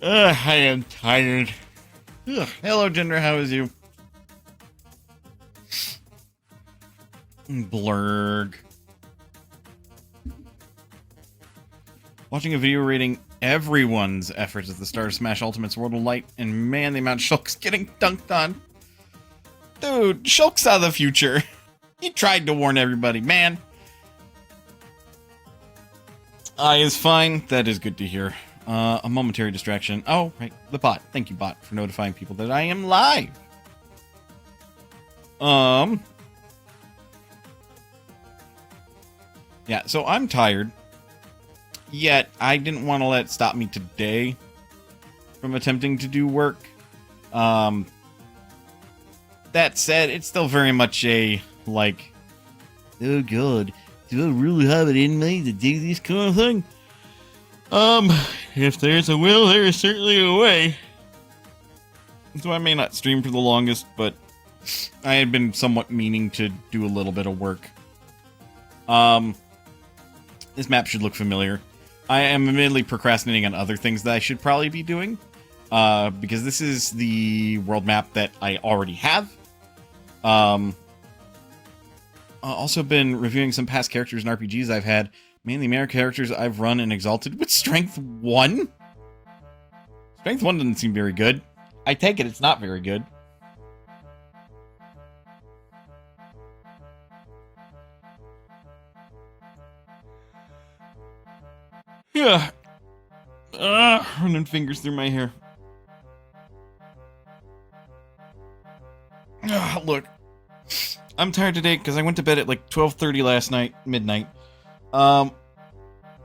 I am tired. Hello, Jinder. How is you? Blurg. Watching a video rating everyone's efforts at the Star Smash Ultimate's World of Light, and man, the amount Shulk's getting dunked on. Dude, Shulk's out of the future. He tried to warn everybody, man. Is fine. That is good to hear. A momentary distraction. Oh, right. The bot. Thank you, bot, for notifying people that I am live. Yeah, so I'm tired. Yet, I didn't want to let it stop me today from attempting to do work. That said, it's still very much a, like, oh god, do I really have it in me to do this kind of thing? If there's a will, there is certainly a way. So I may not stream for the longest, but I had been somewhat meaning to do a little bit of work. This map should look familiar. I am admittedly procrastinating on other things that I should probably be doing, because this is the world map that I already have. Also been reviewing some past characters and RPGs I've had, mainly male characters I've run and exalted with Strength 1. Strength 1 doesn't seem very good. I take it it's not very good. Yeah. Running fingers through my hair. Look. I'm tired today because I went to bed at like 12:30 last night, midnight. I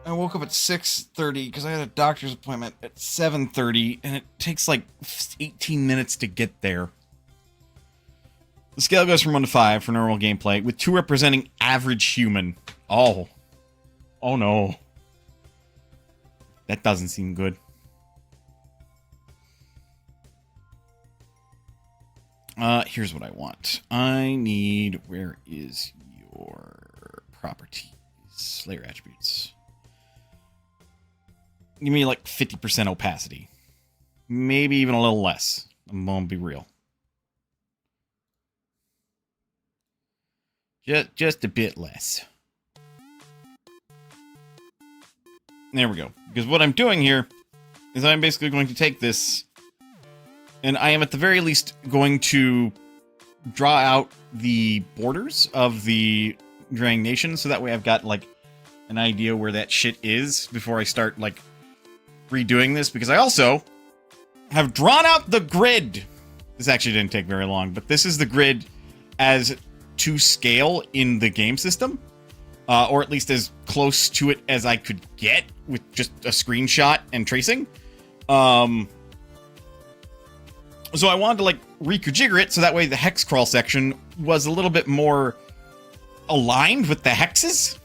woke up at 6:30 because I had a doctor's appointment at 7:30, and it takes like 18 minutes to get there. The scale goes from 1 to 5 for normal gameplay, with 2 representing average human. Oh. Oh no. That doesn't seem good. Here's what I want. I need... Where is your properties? Layer attributes. Give me like 50% opacity. Maybe even a little less. I'm gonna be real. Just a bit less. There we go. Because what I'm doing here is I'm basically going to take this, and I am at the very least going to draw out the borders of the Drang Nation, so that way I've got, like, an idea where that shit is before I start, like, redoing this, because I also have drawn out the grid. This actually didn't take very long, but this is the grid as to scale in the game system. Or at least as close to it as I could get with just a screenshot and tracing. So I wanted to, like, reconfigure it so that way the hex crawl section was a little bit more aligned with the hexes,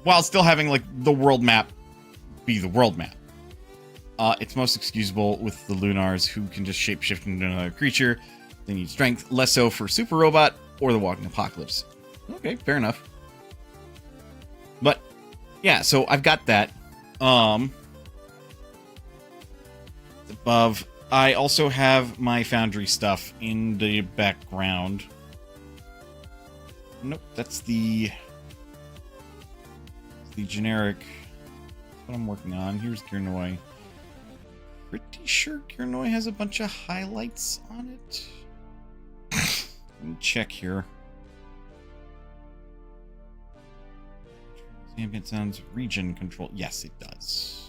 while still having, like, the world map be the world map. It's most excusable with the Lunars, who can just shapeshift into another creature. They need strength, less so for Super Robot or the Walking Apocalypse. Okay, fair enough. But, yeah, so I've got that. Above. I also have my Foundry stuff in the background. Nope, that's the generic. That's what I'm working on. Here's Girnoy. Pretty sure Girnoy has a bunch of highlights on it. Let me check here. Ambient sounds, region control. Yes, it does.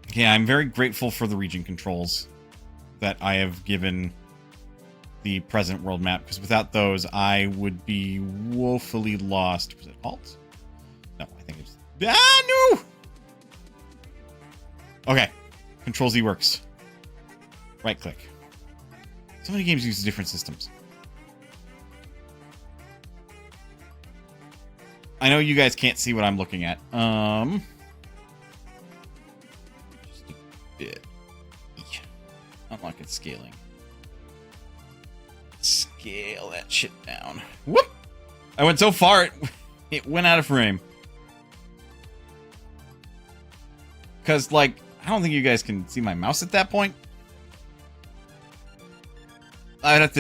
Okay, I'm very grateful for the region controls that I have given the present world map, because without those, I would be woefully lost. Was it Alt? No, I think it's... Ah, no! Okay. Control Z works. Right click. So many games use different systems. I know you guys can't see what I'm looking at. Just a bit. Unlock its scaling. Scale that shit down. Whoop! I went so far, It went out of frame. Because, like, I don't think you guys can see my mouse at that point. I'd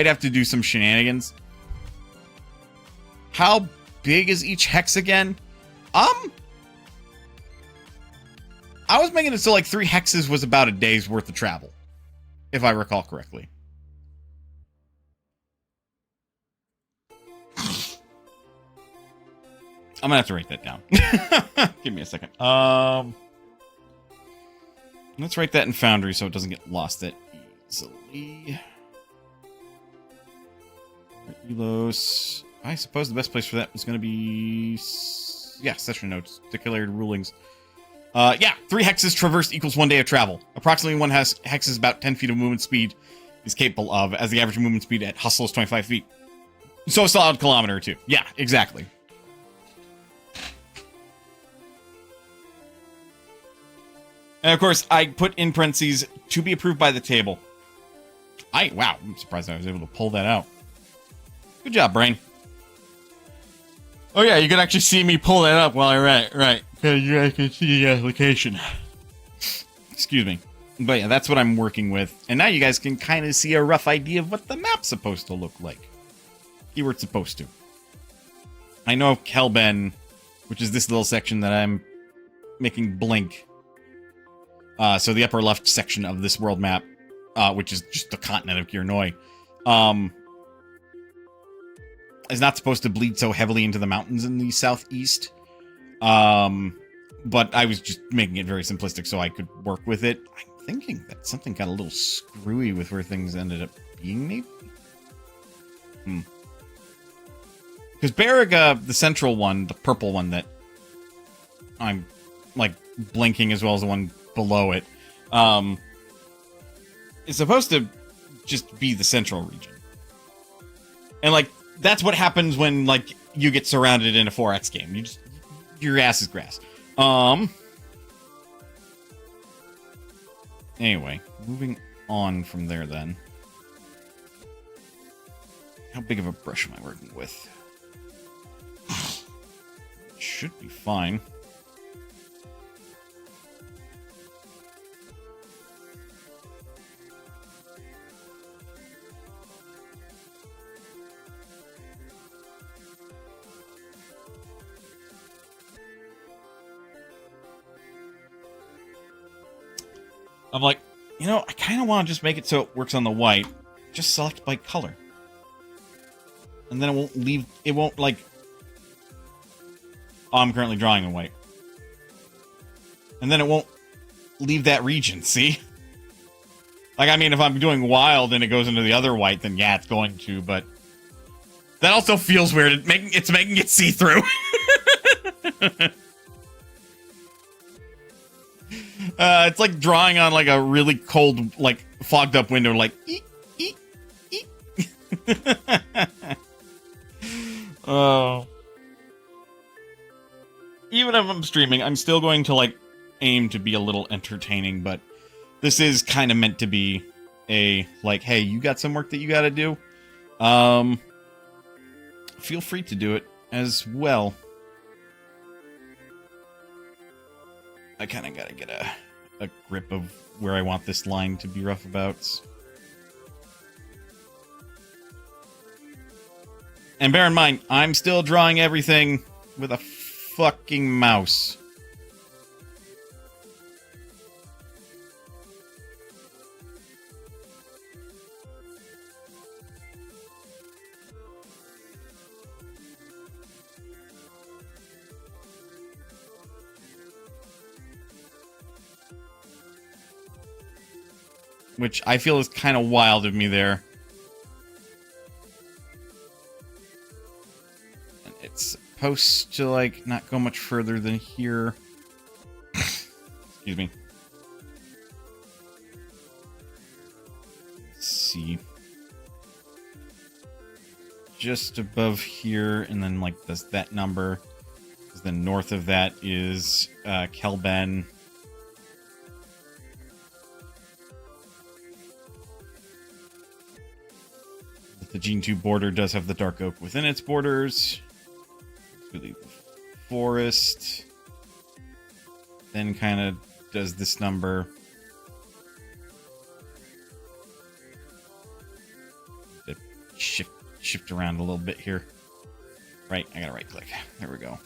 have to do some shenanigans. How big is each hex again? I was making it so like 3 hexes was about a day's worth of travel, if I recall correctly. I'm gonna have to write that down. Give me a second. Let's write that in Foundry so it doesn't get lost that easily. Elos. I suppose the best place for that was going to be... Yeah, session notes. Declared rulings. Yeah, 3 hexes traversed equals 1 day of travel. Approximately 1 hex is about 10 feet of movement speed is capable of, as the average movement speed at Hustle is 25 feet. So a solid kilometer or 2. Yeah, exactly. And of course, I put in parentheses, to be approved by the table. Wow, I'm surprised I was able to pull that out. Good job, brain. Oh yeah, you can actually see me pull that up while I write, right. Okay, you guys can see the application. Excuse me. But yeah, that's what I'm working with. And now you guys can kind of see a rough idea of what the map's supposed to look like. Keyword supposed to. I know Kelben, which is this little section that I'm making blink. So the upper left section of this world map, which is just the continent of Kirnoi, is not supposed to bleed so heavily into the mountains in the southeast. But I was just making it very simplistic so I could work with it. I'm thinking that something got a little screwy with where things ended up being, maybe? Because Beriga, the central one, the purple one that I'm, like, blinking as well as the one below it, is supposed to just be the central region. And, like, that's what happens when, like, you get surrounded in a 4X game. You just... Your ass is grass. Anyway, moving on from there then. How big of a brush am I working with? Should be fine. I'm like, you know, I kind of want to just make it so it works on the white. Just select by color. And then it won't leave, it won't like... Oh, I'm currently drawing in white. And then it won't leave that region, see? Like, I mean, if I'm doing wild and it goes into the other white, then yeah, it's going to, but... That also feels weird. It's making it see-through. It's like drawing on like a really cold, like fogged up window, like eek, eek, eek. Oh. Even if I'm streaming, I'm still going to like aim to be a little entertaining, but this is kind of meant to be a like, hey, you got some work that you got to do. Feel free to do it as well. I kind of got to get a grip of where I want this line to be roughabouts. And bear in mind, I'm still drawing everything with a fucking mouse. Which I feel is kind of wild of me there. And it's supposed to, like, not go much further than here. Excuse me. Let's see. Just above here, and then, like, does that number. Because then north of that is Kelben. The Gene 2 border does have the Dark Oak within its borders. really the forest. Then kind of does this number. Shift around a little bit here. Right, I gotta right click. There we go.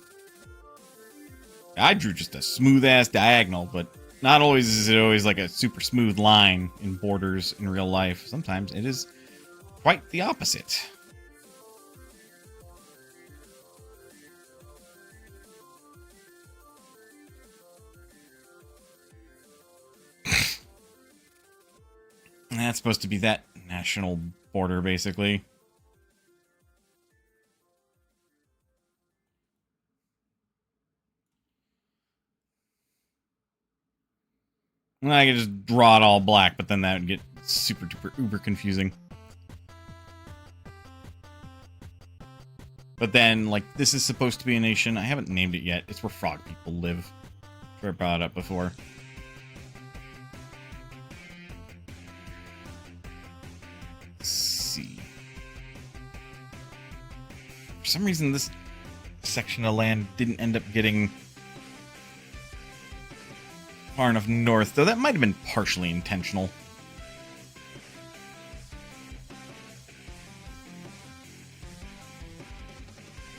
I drew just a smooth ass diagonal, but not always is it always like a super smooth line in borders in real life. Sometimes it is quite the opposite. And that's supposed to be that national border, basically. I could just draw it all black, but then that would get super duper uber confusing. But then, like, this is supposed to be a nation. I haven't named it yet. It's where frog people live. I'm sure I brought it up before. Let's see. For some reason, this section of land didn't end up getting far enough north, though that might have been partially intentional.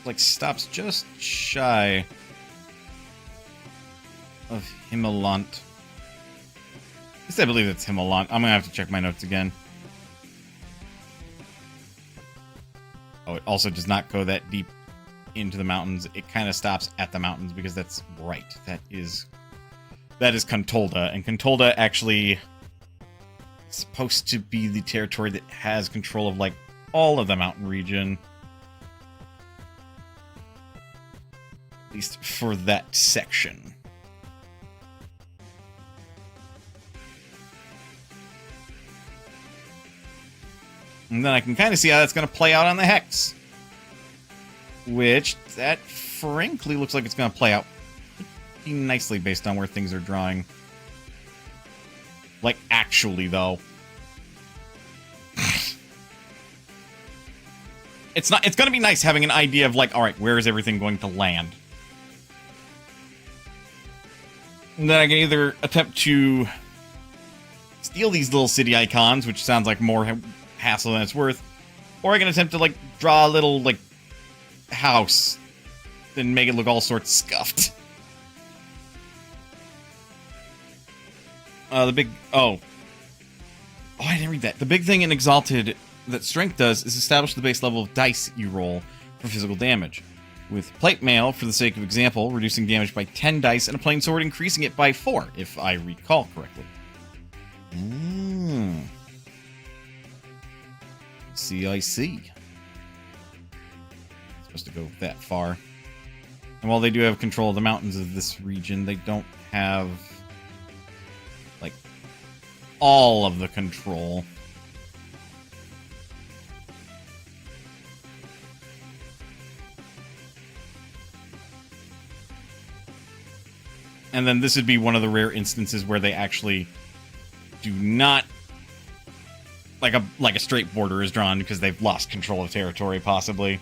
Like, stops just shy of Himalant. At least I believe it's Himalant. I'm gonna have to check my notes again. Oh, it also does not go that deep into the mountains. It kind of stops at the mountains because that's right. That is Contolda, and Contolda actually is supposed to be the territory that has control of, like, all of the mountain region. At least for that section. And then I can kind of see how that's going to play out on the hex. Which, that frankly looks like it's going to play out pretty nicely based on where things are drawing. Like, actually, though. It's going to be nice having an idea of, like, alright, where is everything going to land? And then I can either attempt to steal these little city icons, which sounds like more hassle than it's worth, or I can attempt to, like, draw a little, like, house and make it look all sorts scuffed. Oh, I didn't read that. The big thing in Exalted that Strength does is establish the base level of dice you roll for physical damage. With Plate Mail, for the sake of example, reducing damage by 10 dice, and a Plain Sword increasing it by 4, if I recall correctly. I see. Supposed to go that far. And while they do have control of the mountains of this region, they don't have, like, all of the control. And then this would be one of the rare instances where they actually do not, like a straight border is drawn because they've lost control of territory, possibly.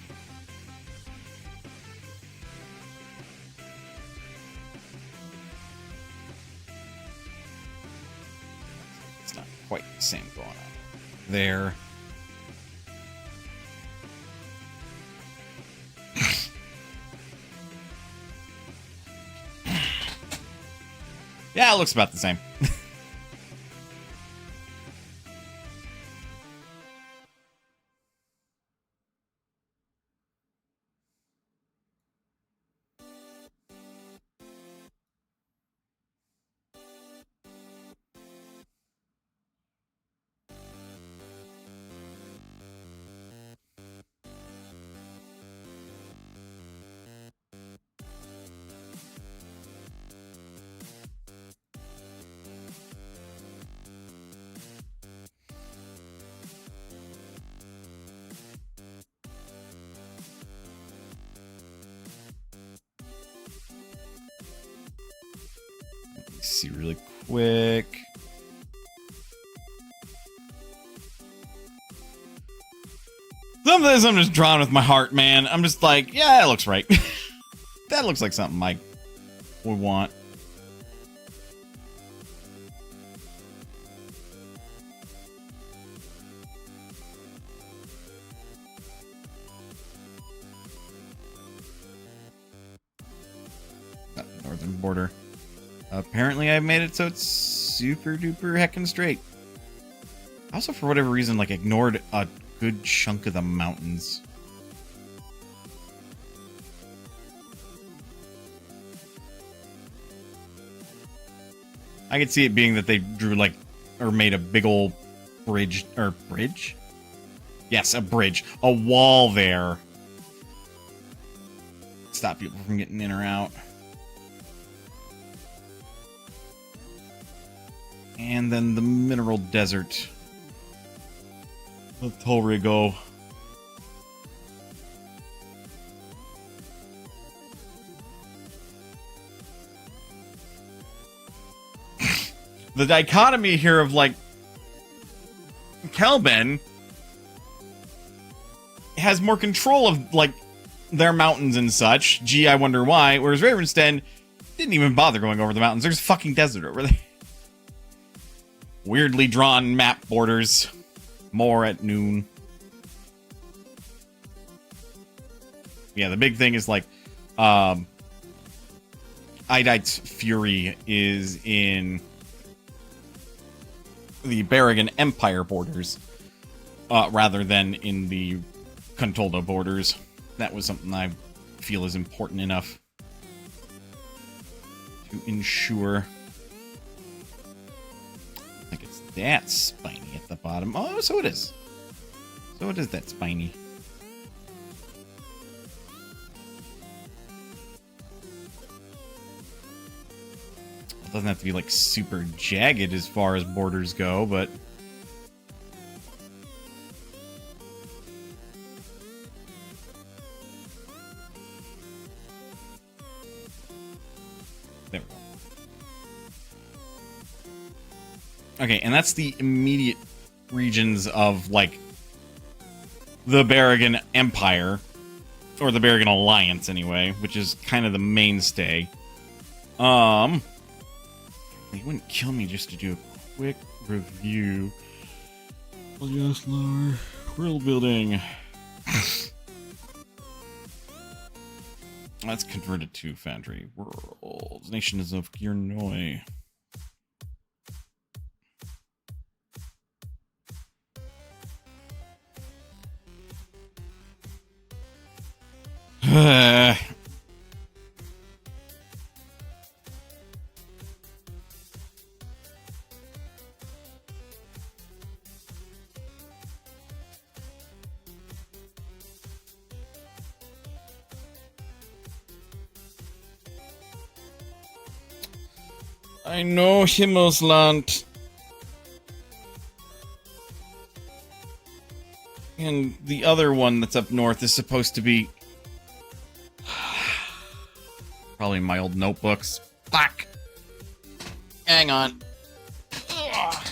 It's not quite the same going on there. Yeah, it looks about the same. See really quick. Some of this I'm just drawing with my heart, man. I'm just like, yeah, it looks right. That looks like something I would want. Northern border. Apparently I've made it so it's super duper heckin' straight. Also, for whatever reason, like, ignored a good chunk of the mountains. I could see it being that they drew, like, or made a big old bridge, or bridge? Yes, a bridge. A wall there. Stop people from getting in or out. And then the mineral desert. Let Tolri go. The dichotomy here of, like, Kelben has more control of, like, their mountains and such. Gee, I wonder why. Whereas Ravenstein didn't even bother going over the mountains. There's a fucking desert over there. Weirdly drawn map borders. More at noon. Yeah, the big thing is, like, Idite's Fury is in the Berrigan Empire borders, rather than in the Contolda borders. That was something I feel is important enough to ensure. I think it's that spiny at the bottom. Oh, so it is. So it is that spiny. It doesn't have to be, like, super jagged as far as borders go, but... There we go. Okay, and that's the immediate regions of, like, the Berrigan Empire, or the Berrigan Alliance, anyway, which is kind of the mainstay. It wouldn't kill me just to do a quick review. Well, yes, Lord. World building. That's converted to Foundry Worlds. Nation is of Girnoi. I know Himmelsland. And the other one that's up north is supposed to be... Probably my old notebooks. Fuck! Hang on. Ugh.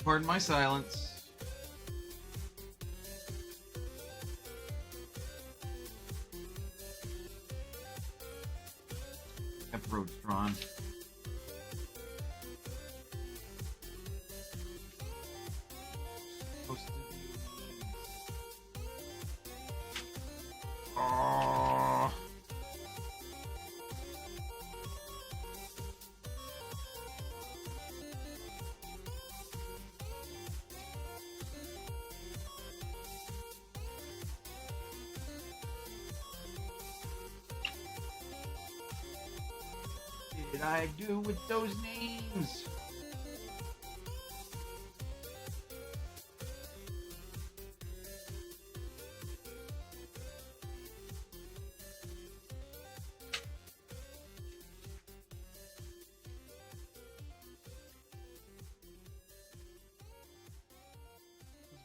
Pardon my silence. Have roads drawn. Oh. What did I do with those names?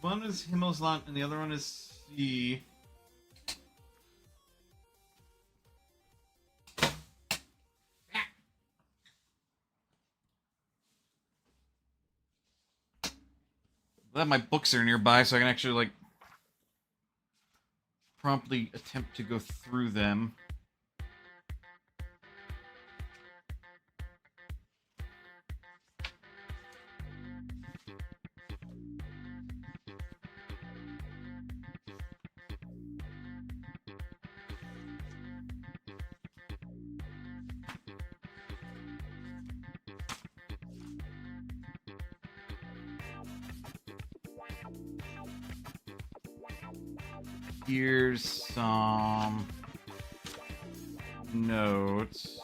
One is Himmelsland and the other one is C. Glad my books are nearby so I can actually, like, promptly attempt to go through them. Here's some notes.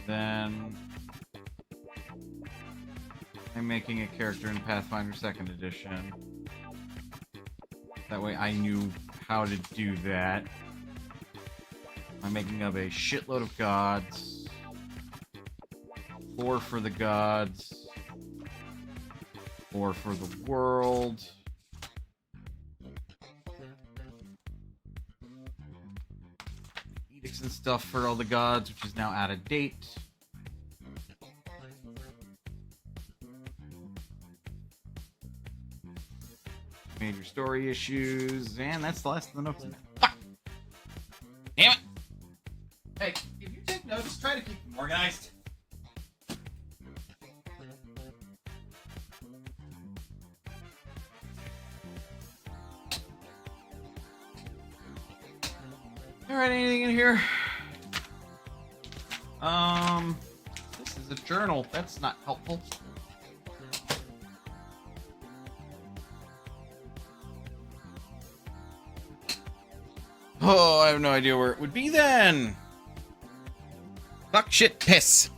Then I'm making a character in Pathfinder 2nd Edition. That way I knew how to do that. I'm making up a shitload of gods. Lore for the gods. Lore for the world. Edicts and stuff for all the gods, which is now out of date. Major story issues, and that's the last of the notes in there. Fuck! Damn it! Hey, if you take notes, try to keep them organized. Alright, anything in here? This is a journal. That's not helpful. Oh, I have no idea where it would be then. Fuck, shit, piss.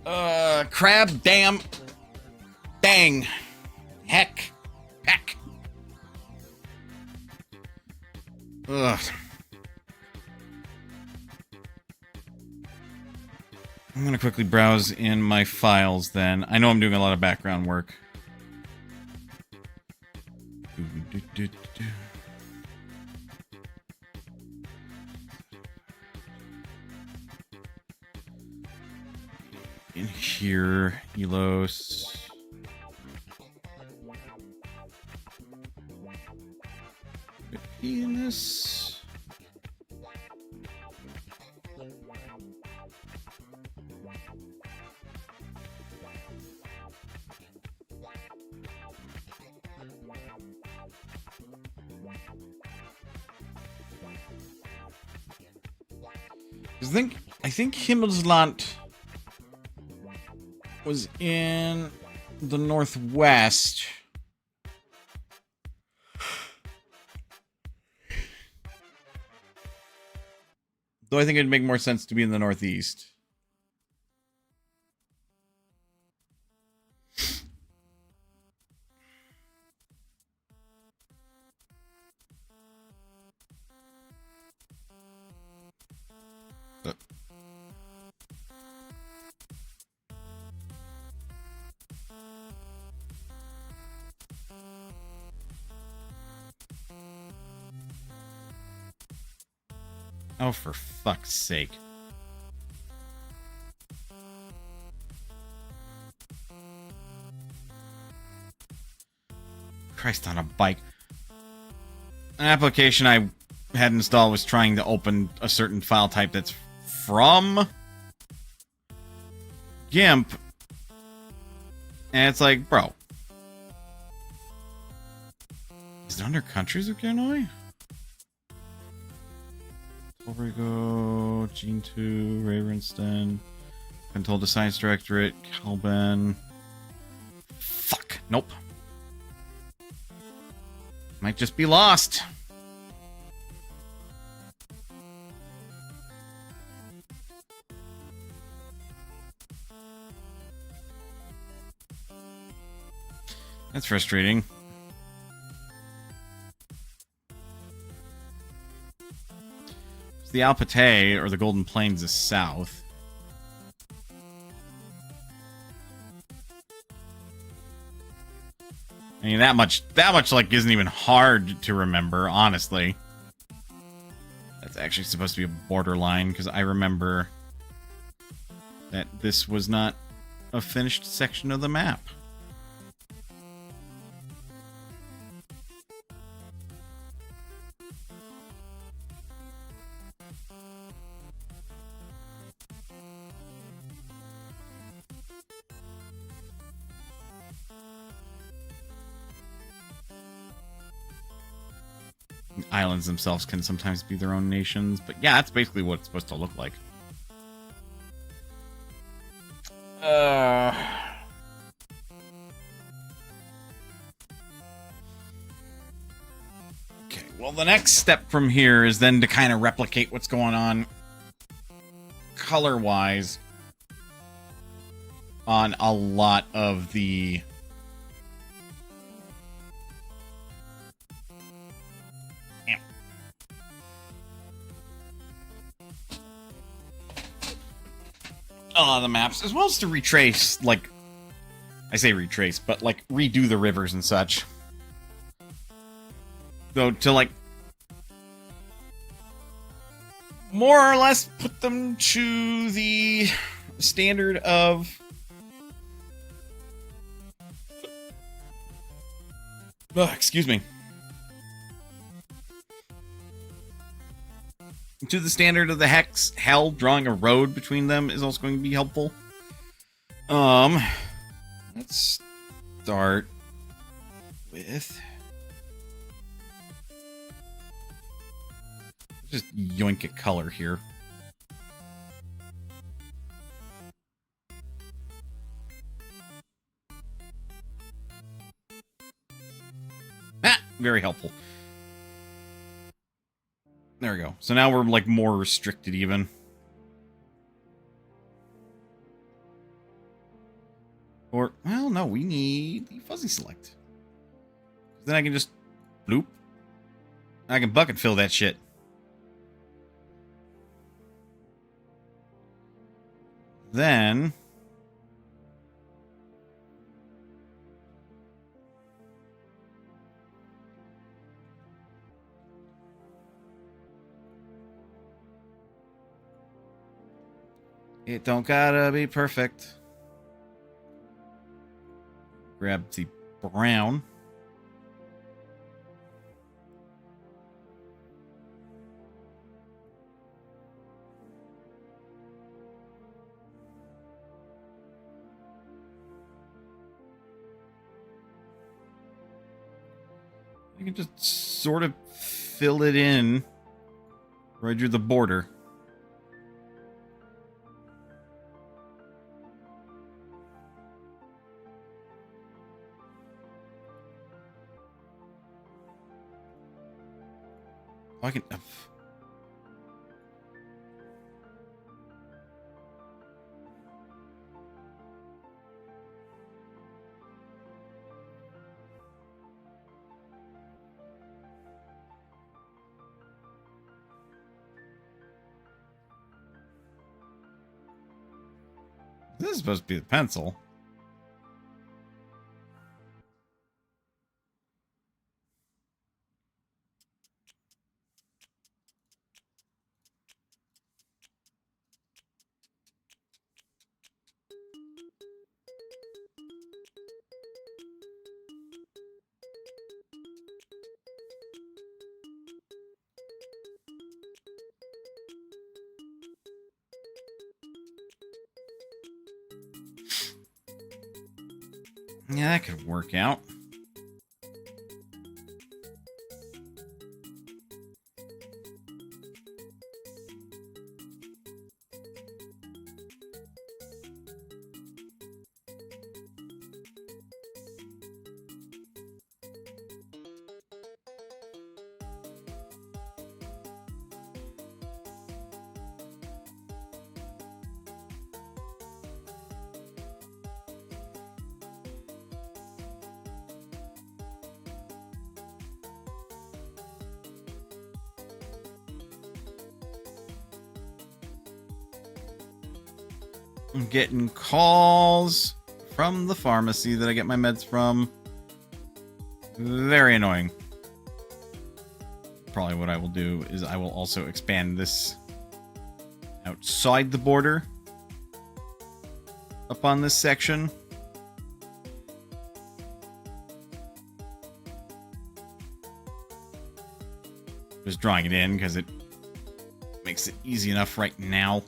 Crab, damn. Bang. Heck. Heck. Ugh. I'm gonna quickly browse in my files then. I know I'm doing a lot of background work. In here, Elos. Venus. I think Himmelsland was in the northwest. Though I think it'd make more sense to be in the northeast. Oh, for fuck's sake. Christ on a bike. An application I had installed was trying to open a certain file type that's from GIMP. And it's like, bro. Is it under countries of Illinois? Puerto Rico, Gene 2, Ravenston, Control the Science Directorate, Calben. Fuck. Nope. Might just be lost. That's frustrating. The Alpate, or the Golden Plains, is south. I mean, that much, like, isn't even hard to remember, honestly. That's actually supposed to be a borderline, because I remember that this was not a finished section of the map. Islands themselves can sometimes be their own nations, but yeah, that's basically what it's supposed to look like. Okay, well, the next step from here is then to kind of replicate what's going on color-wise on a lot of the the maps, as well as to retrace, like, I say retrace, but, like, redo the rivers and such. Though, to, like, more or less put them to the standard of excuse me. To the standard of the Hex, Hell, drawing a road between them is also going to be helpful. Let's start with... just yoink a color here. Ah, very helpful. There we go. So now we're, like, more restricted even. Or, well, no, we need the fuzzy select. Then I can just bloop. I can bucket fill that shit. Then it don't gotta be perfect. Grab the brown. You can just sort of fill it in right near the border. I can... This is supposed to be the pencil. Yeah, that could work out. I'm getting calls from the pharmacy that I get my meds from. Very annoying. Probably what I will do is I will also expand this outside the border up on this section. Just drawing it in because it makes it easy enough right now.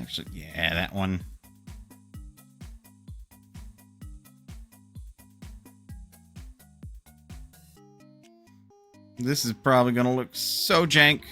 Actually, yeah, that one. This is probably going to look so jank.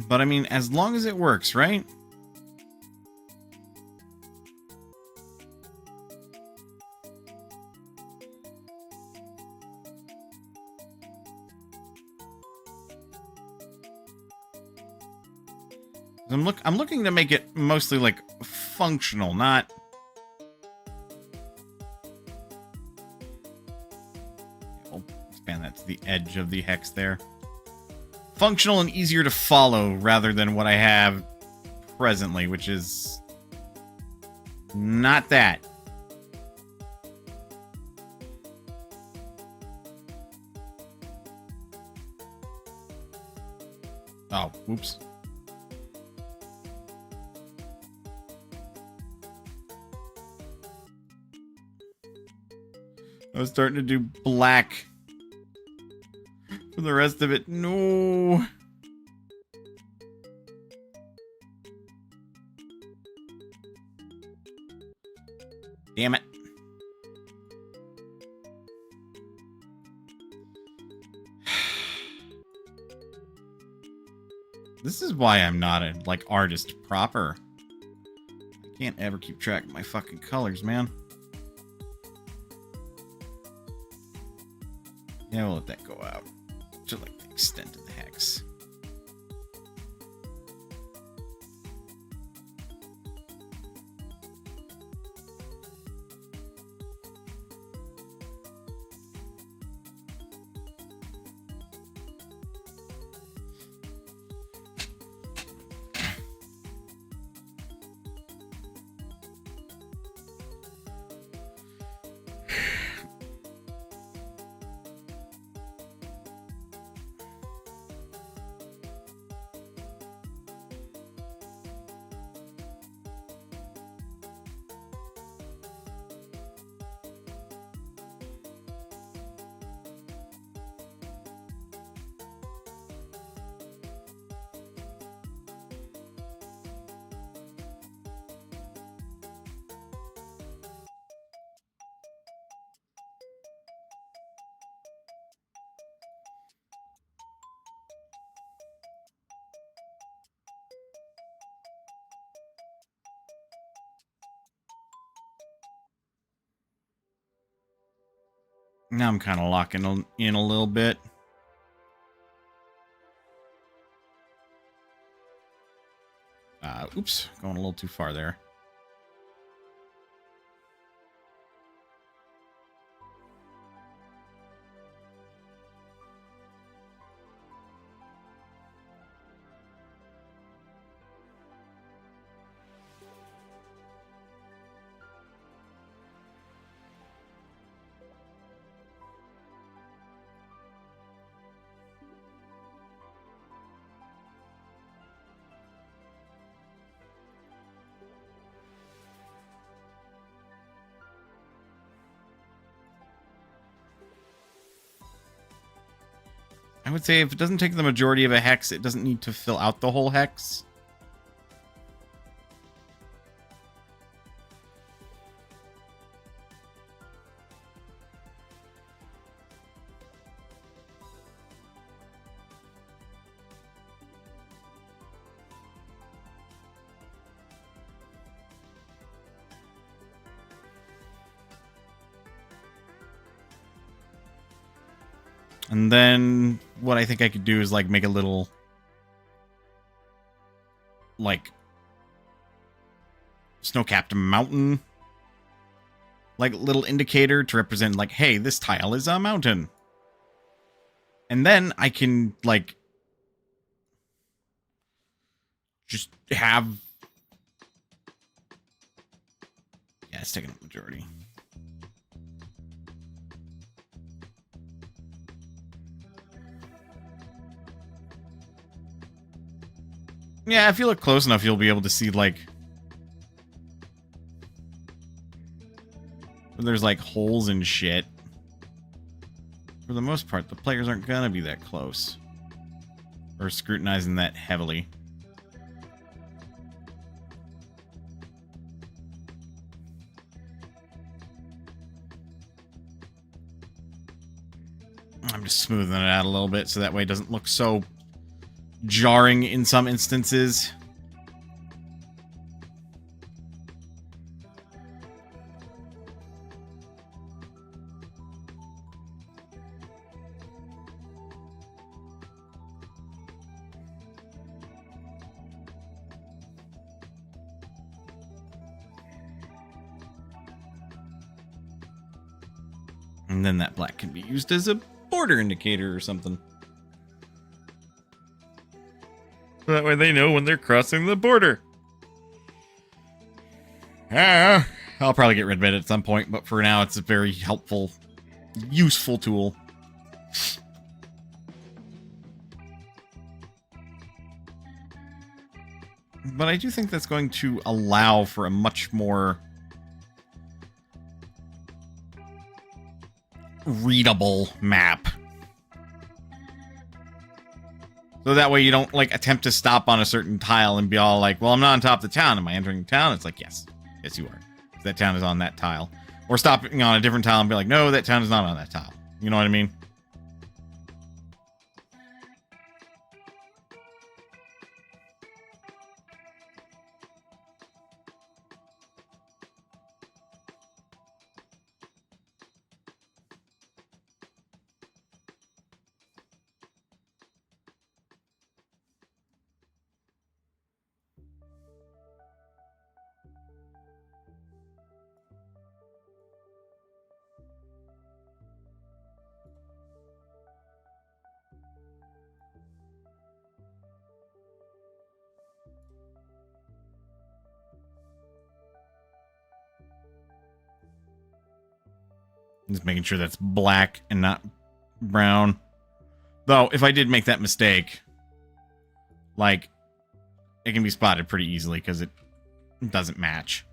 But I mean, as long as it works, right? I'm looking to make it mostly like functional, not. I'll expand that to the edge of the hex there. Functional and easier to follow rather than what I have presently, which is not that. Oh, whoops. I was starting to do black for the rest of it. No. Damn it. This is why I'm not a, like, artist proper. I can't ever keep track of my fucking colors, man. Yeah, we'll let that go out to like the extent of the hex. Now I'm kind of locking in a little bit. Oops, going a little too far there. I would say if it doesn't take the majority of a hex, it doesn't need to fill out the whole hex. And then what I think I could do is like make a little like snow-capped mountain, like little indicator to represent like, hey, this tile is a mountain. And then I can like just have, yeah, it's taking up majority. Yeah, if you look close enough, you'll be able to see, like, there's, like, holes and shit. For the most part, the players aren't gonna be that close. Or scrutinizing that heavily. I'm just smoothing it out a little bit so that way it doesn't look so jarring in some instances. And then that black can be used as a border indicator or something. That way they know when they're crossing the border. I'll probably get rid of it at some point, but for now it's a very helpful, useful tool. But I do think that's going to allow for a much more readable map. So that way you don't, like, attempt to stop on a certain tile and be all like, well, I'm not on top of the town. Am I entering the town? It's like, yes. Yes, you are. That town is on that tile. Or stopping on a different tile and be like, no, that town is not on that tile. You know what I mean? Just making sure that's black and not brown. Though, if I did make that mistake, like, it can be spotted pretty easily because it doesn't match.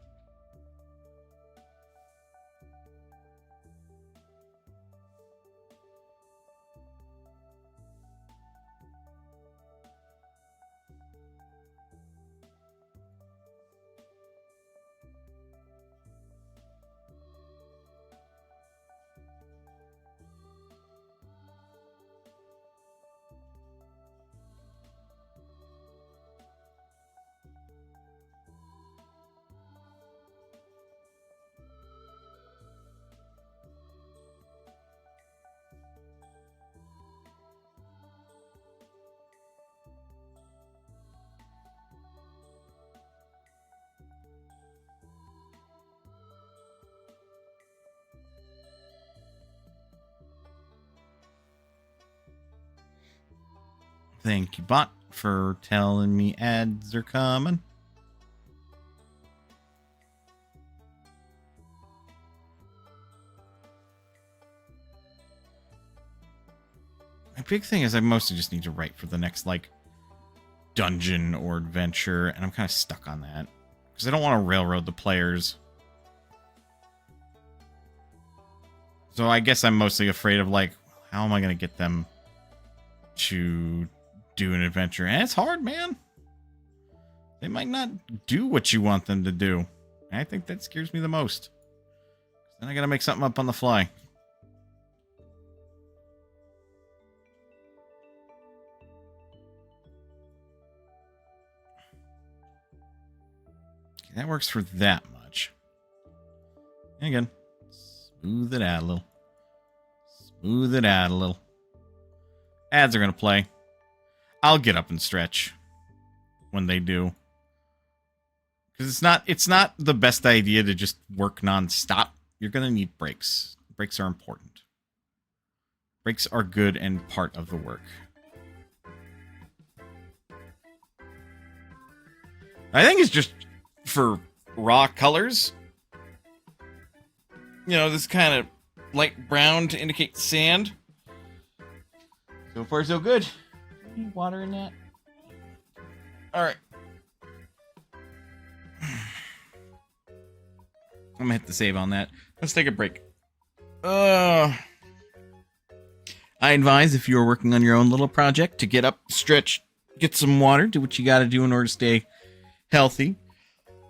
Thank you, bot, for telling me ads are coming. My big thing is I mostly just need to write for the next, like, dungeon or adventure, and I'm kind of stuck on that. Because I don't want to railroad the players. So I guess I'm mostly afraid of, like, how am I going to get them to do an adventure? And it's hard, man. They might not do what you want them to do. And I think that scares me the most. Then I got to make something up on the fly. That works for that much. And again, smooth it out a little. Smooth it out a little. Ads are going to play. I'll get up and stretch when they do. Because it's not the best idea to just work non-stop. You're going to need breaks. Breaks are important. Breaks are good and part of the work. I think it's just for raw colors. You know, this kind of light brown to indicate sand. So far, so good. Any water in that? Alright. I'm gonna hit the save on that. Let's take a break. I advise if you're working on your own little project to get up, stretch, get some water, do what you gotta do in order to stay healthy.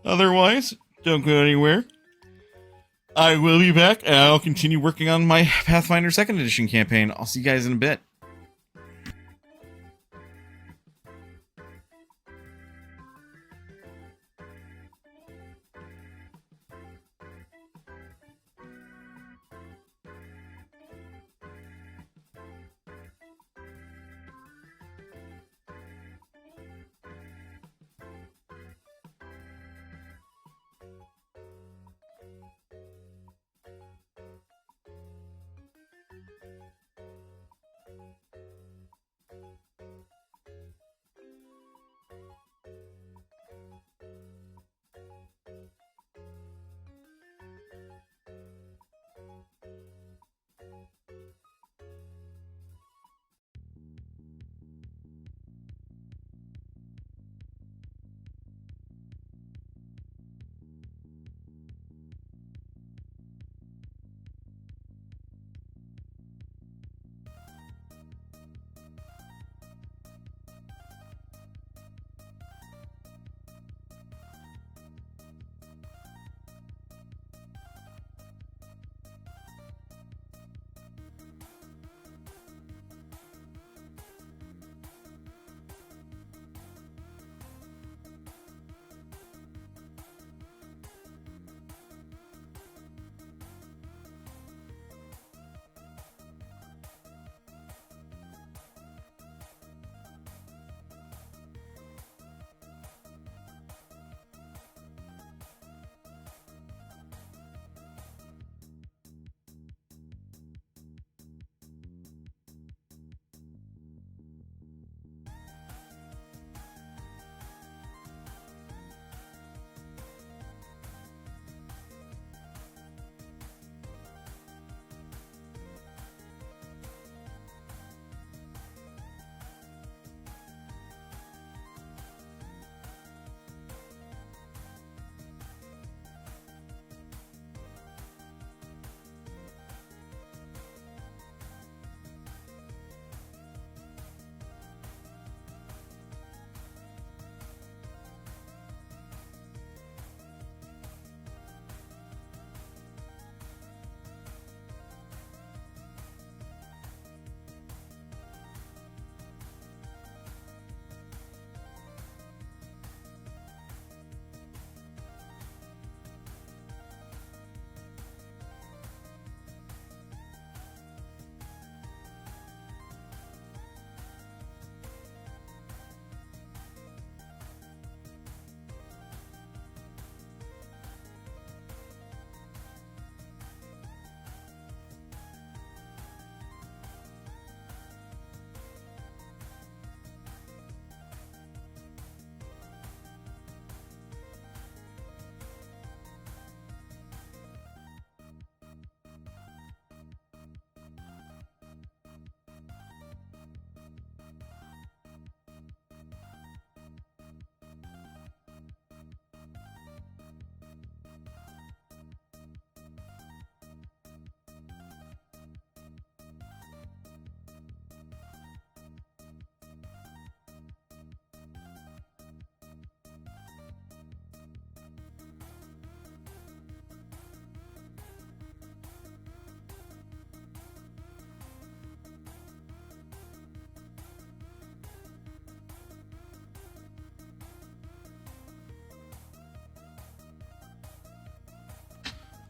Otherwise, don't go anywhere. I will be back, and I'll continue working on my Pathfinder 2nd Edition campaign. I'll see you guys in a bit.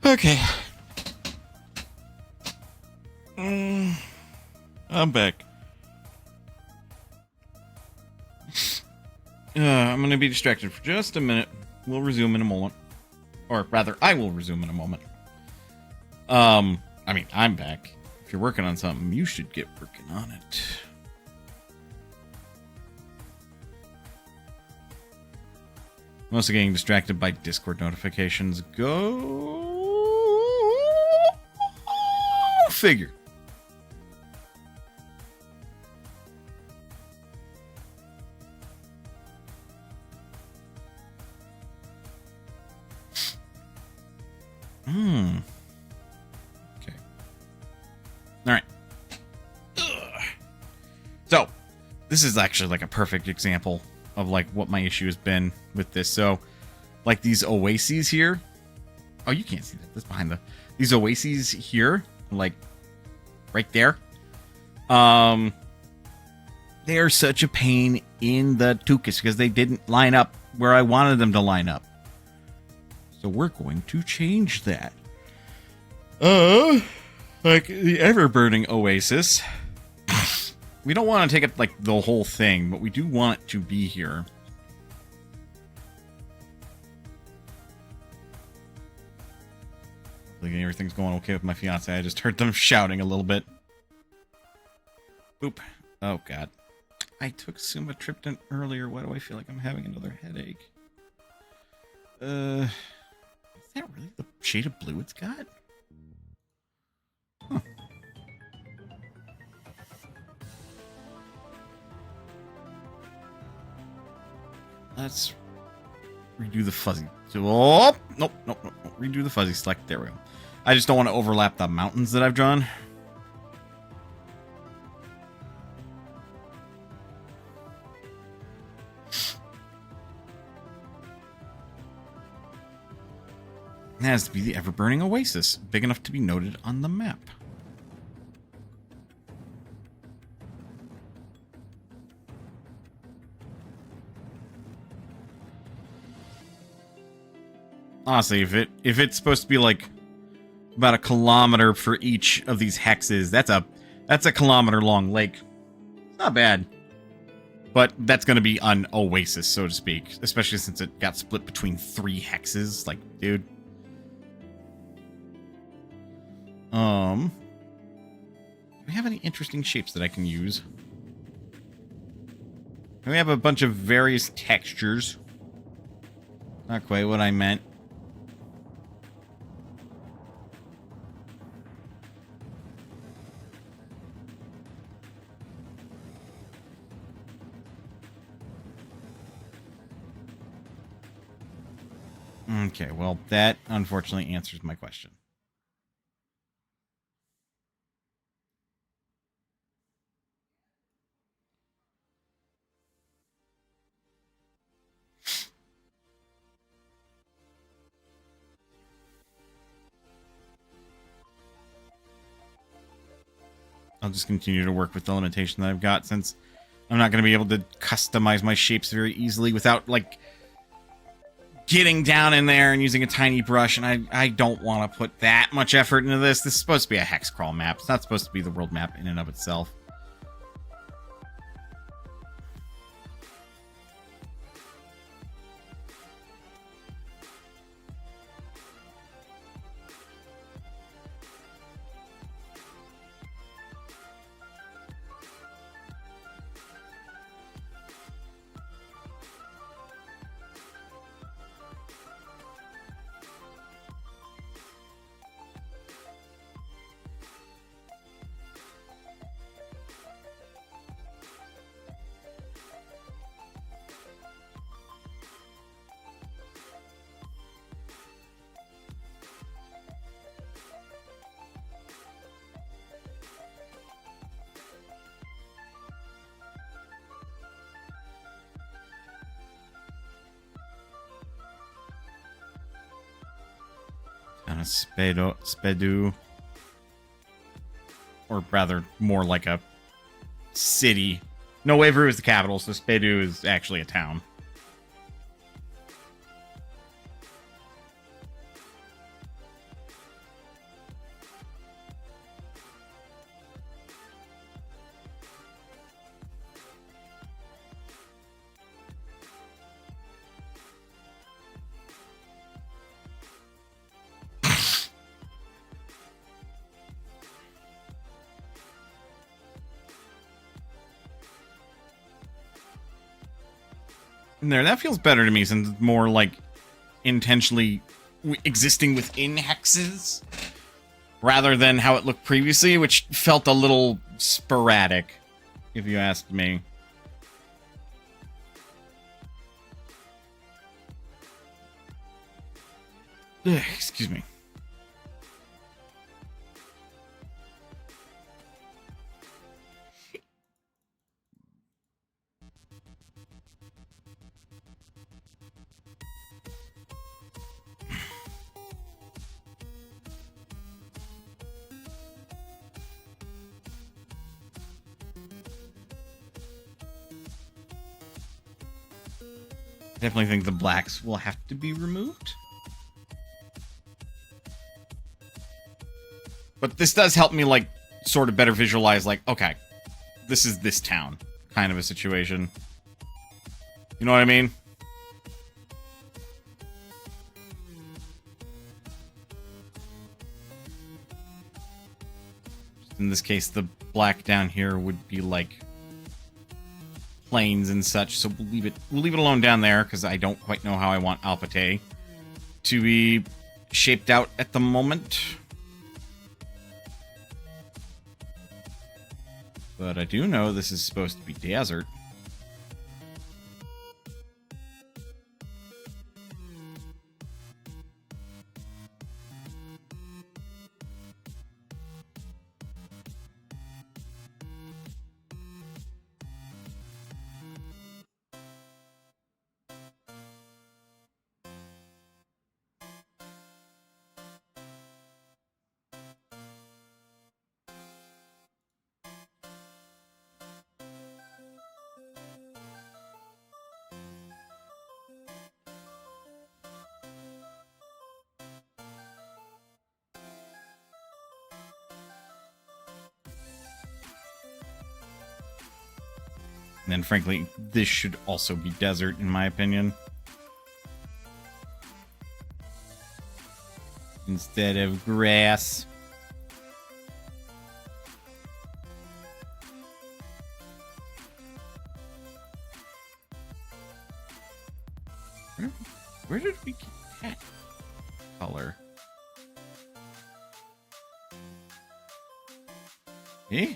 Okay. I'm back. I'm going to be distracted for just a minute. We'll resume in a moment. Or rather, I will resume in a moment. I mean, I'm back. If you're working on something, you should get working on it. I'm also getting distracted by Discord notifications. Go figure. Okay. All right. So, this is actually like a perfect example of like what my issue has been with this. So, like these oases here. Oh, you can't see that. That's behind these oases here, like right there. They are such a pain in the tuchus because they didn't line up where I wanted them to line up. So we're going to change that. Like the ever-burning oasis. We don't want to take it like the whole thing, but we do want it to be here. Like everything's going okay with my fiance. I just heard them shouting a little bit. Oop. Oh, God. I took sumatriptan earlier. Why do I feel like I'm having another headache? Is that really the shade of blue it's got? Huh. Let's redo the fuzzy. Oh, nope. Redo the fuzzy select. There we go. I just don't want to overlap the mountains that I've drawn. It has to be the ever-burning oasis, big enough to be noted on the map. Honestly, if it's supposed to be like about a kilometer for each of these hexes, that's a kilometer-long lake. It's not bad. But that's going to be an oasis, so to speak, especially since it got split between 3 hexes. Like, dude. Do we have any interesting shapes that I can use? We have a bunch of various textures. Not quite what I meant. Okay, well, that unfortunately answers my question. I'll just continue to work with the limitation that I've got, since I'm not going to be able to customize my shapes very easily without, like, getting down in there and using a tiny brush, and I don't want to put that much effort into this. This is supposed to be a hex crawl map. It's not supposed to be the world map in and of itself. And a spedu. Or rather, more like a city. No, Waveroo is the capital, so Spedu is actually a town. There, that feels better to me since it's more like intentionally existing within hexes rather than how it looked previously, which felt a little sporadic, if you asked me. Ugh, excuse me. Definitely think the blacks will have to be removed. But this does help me, like, sort of better visualize, like, okay, this is this town kind of a situation. You know what I mean? In this case, the black down here would be, like, plains and such, so we'll leave it alone down there, because I don't quite know how I want Alpate to be shaped out at the moment. But I do know this is supposed to be desert. And then, frankly, this should also be desert, in my opinion. Instead of grass. Where did we get that color? Eh?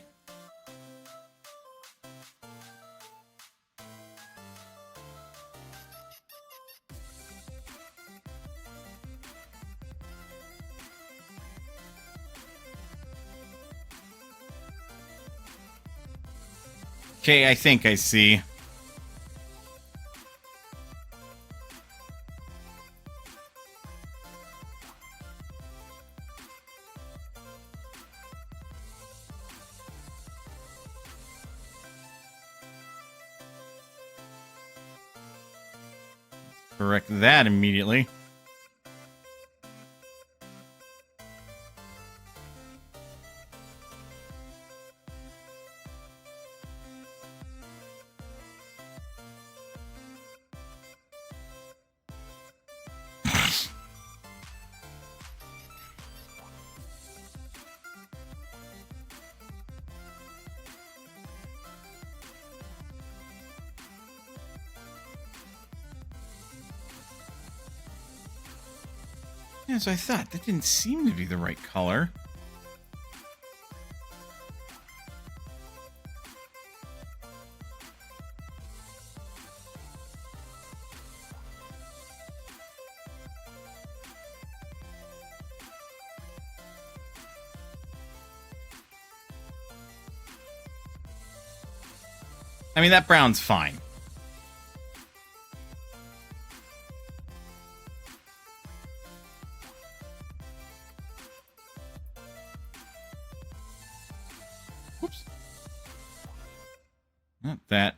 Okay, I think I see. Correct that immediately. Yeah, so I thought that didn't seem to be the right color. I mean, that brown's fine. Whoops. Not that.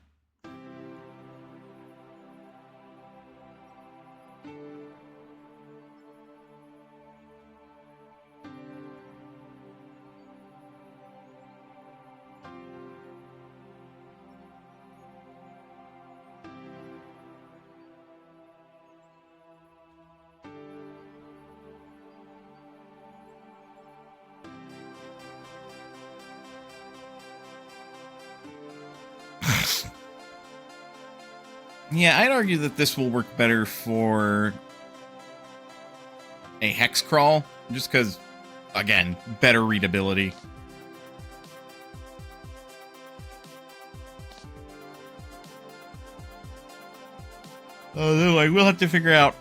Yeah, I'd argue that this will work better for a hex crawl, just because, again, better readability. Although I will have to figure out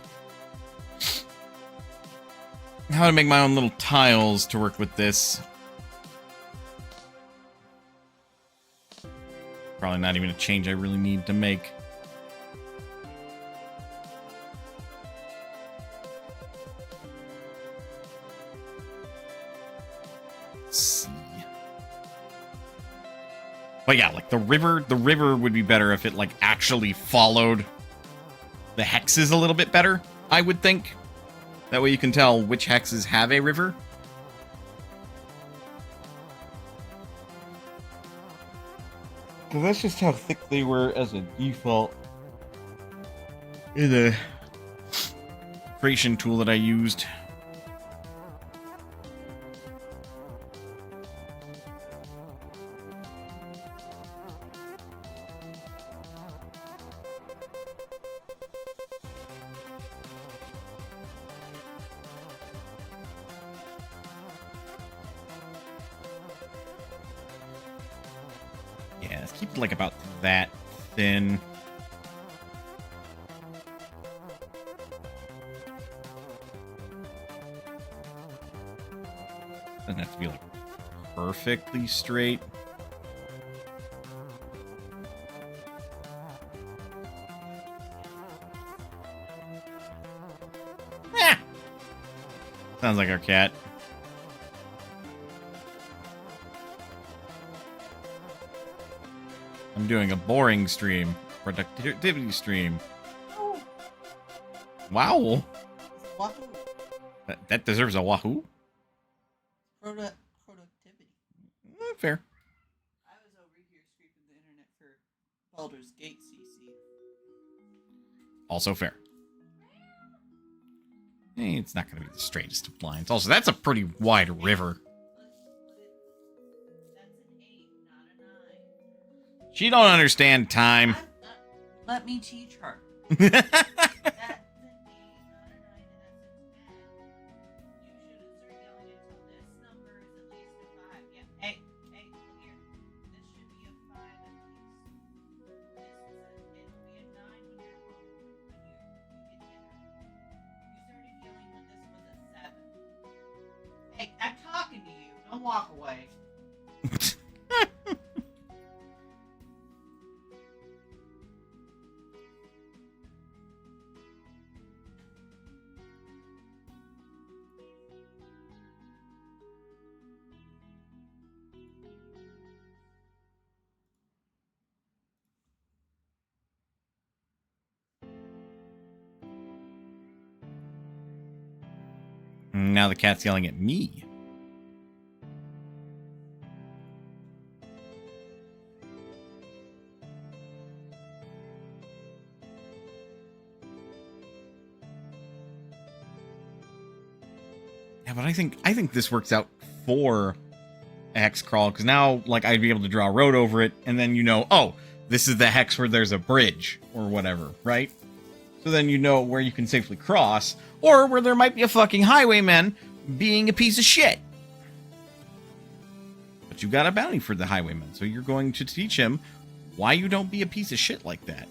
how to make my own little tiles to work with this. Probably not even a change I really need to make. Let's see. But yeah, like the river would be better if it like actually followed the hexes a little bit better, I would think. That way you can tell which hexes have a river. Because that's just how thick they were as a default in the creation tool that I used. Yeah, let's keep it like about that thin. Doesn't have to be like perfectly straight. Ah! Sounds like our cat. I'm doing a boring stream. Productivity stream. Oh. Wow. Wahoo. That deserves a wahoo. Productivity. Fair. I was over here scraping the internet for Baldur's Gate CC. Also fair. It's not going to be the straightest of lines. Also, that's a pretty wide river. That's an 8, not a 9. She don't understand time. Let me teach her. That's an 8, not a 9, and that's a 10. You shouldn't start yelling until this number is at least a 5. Yeah. Hey, look here. This should be a 5 at least. It'll be a 9 when you're home. When you get dinner. You started yelling when this was a 7. Hey, I'm talking to you. Don't walk away. Now the cat's yelling at me. Yeah, but I think this works out for a hex crawl, because now like I'd be able to draw a road over it, and then oh, this is the hex where there's a bridge or whatever, right? So then you know where you can safely cross, or where there might be a fucking highwayman being a piece of shit. But you got a bounty for the highwayman, so you're going to teach him why you don't be a piece of shit like that.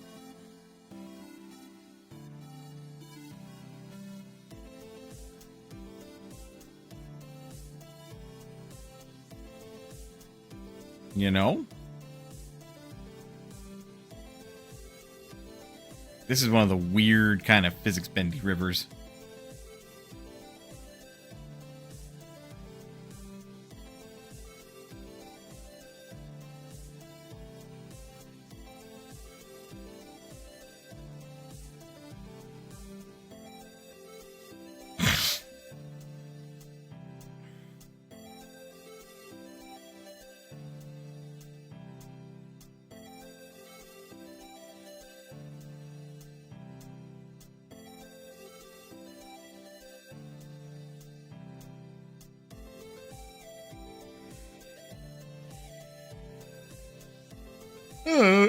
You know? This is one of the weird kind of physics bendy rivers.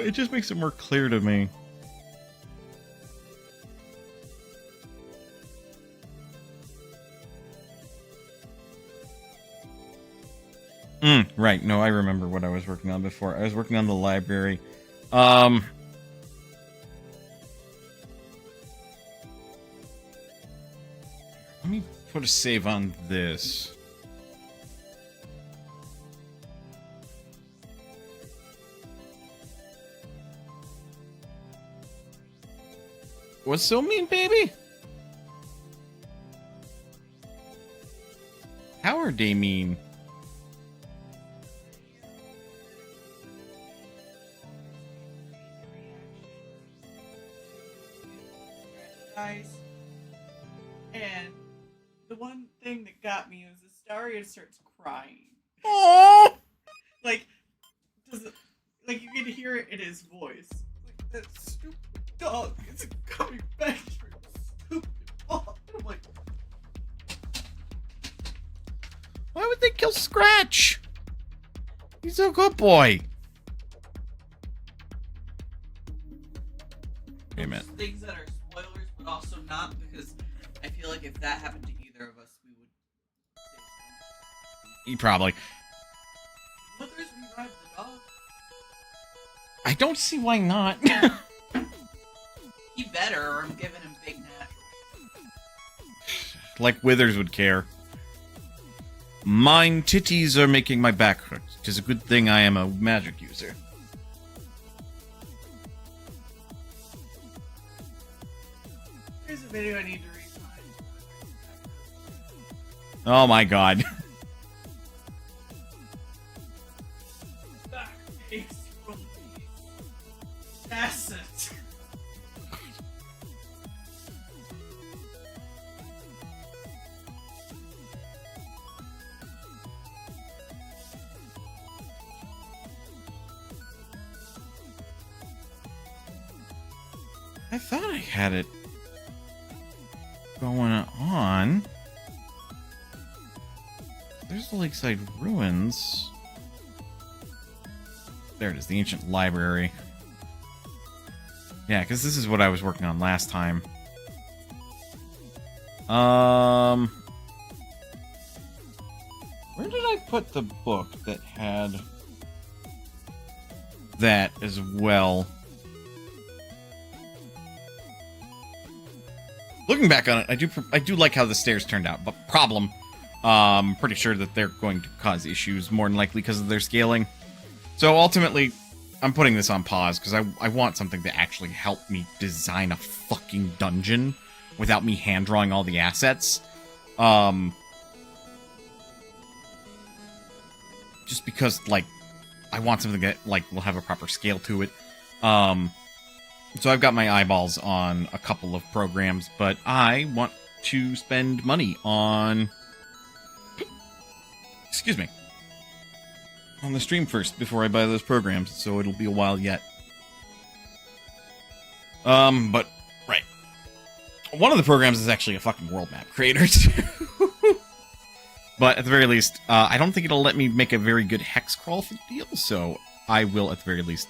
It just makes it more clear to me. Right. No, I remember what I was working on before. I was working on the library. Let me put a save on this. What's so mean, baby? How are they mean? Guys. And the one thing that got me was Astaria starts crying. Oh! Like, does it, like you can hear it in his voice. Like, that stupid dog isn't coming back for stupid ball. I'm like, Why would they kill Scratch? He's a good boy. Wait a minute. things that are spoilers, but also not, because I feel like if that happened to either of us, we would say something. He probably. Mothers revive the dog. I don't see why not. He better, or I'm giving him big natural. Like Withers would care. Mine titties are making my back hurt. 'Tis a good thing I am a magic user. Here's a video I need to refind. Oh my god. Back aches from these. That's it. I thought I had it going on. There's the Lakeside Ruins. There it is, the ancient library. Yeah, because this is what I was working on last time. Where did I put the book that had that as well? Looking back on it, I do like how the stairs turned out, but problem, pretty sure that they're going to cause issues, more than likely because of their scaling. So ultimately, I'm putting this on pause because I want something to actually help me design a fucking dungeon without me hand drawing all the assets. Just because, like, I want something that, like, will have a proper scale to it. So I've got my eyeballs on a couple of programs, but I want to spend money on... Excuse me. On the stream first, before I buy those programs, so it'll be a while yet. But, right. One of the programs is actually a fucking world map creator, too. But at the very least, I don't think it'll let me make a very good hex crawl for the deal, so I will, at the very least,